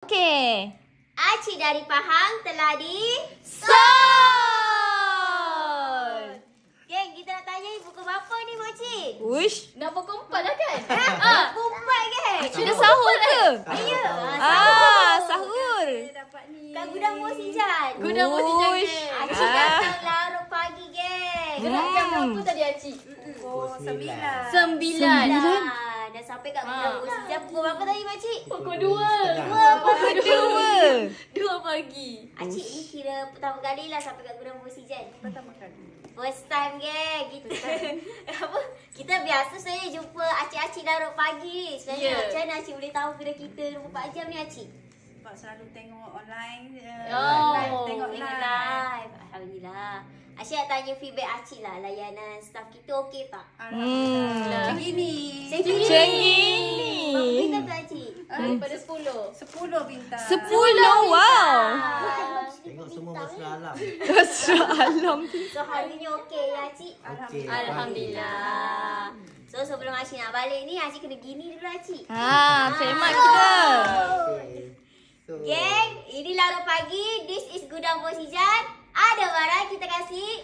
Okey. Acik dari Pahang telah di Sol! Geng, kita nak tanya pukul berapa ni Moci? Uish. Nak pukul 4 lah kan? Pukul 4 geng. Sudah sahur ke? Ya. Sahur. Kat gudang Mosijan. Gudang Mosijan, Uish. geng. Acik datang larut pagi geng. Gerak jam berapa tadi Acik? Pukul 9. 9. Dah sampai kat gudang Mosijan pukul berapa tadi Makcik? Pukul 2. Dua. 2 pagi. Acik ni kira pertama kali lah sampai kat gudang Mosijan. Pertama kali. First time geng. Kita biasa saya jumpa acik-acik larut pagi. Sebenarnya Ya. macam mana acik boleh tahu kedai kita 24 jam ni acik? Sebab selalu tengok online. Tengok Tengok live. live. Alhamdulillah. Acik nak tanya feedback acik lah. Layanan staff kita okey tak? Alhamdulillah. Macam gini. Macam gini. Berapa bintang tu acik? Daripada 10. 10 bintang. 10. Wow. Tengok semua mesra alam. Mesra alam. So harinya okey ya acik? Okey. Alhamdulillah. So sebelum acik nak balik ni, acik kena gini dulu acik. Semak kita. Okey. So, Geng, ini larut pagi. This is Gudang Mosijan. Ada barang kita kasih.